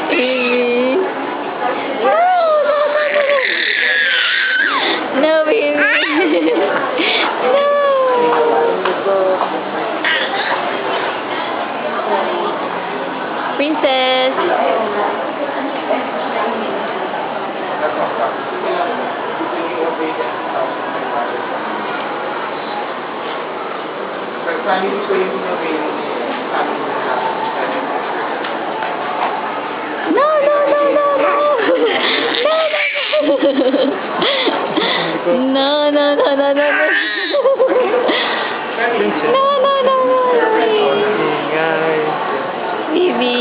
Baby. No, baby. No. Princess. No, no, no, no, no. No, no, no, no, no, no. No, no, no, no, baby. Baby.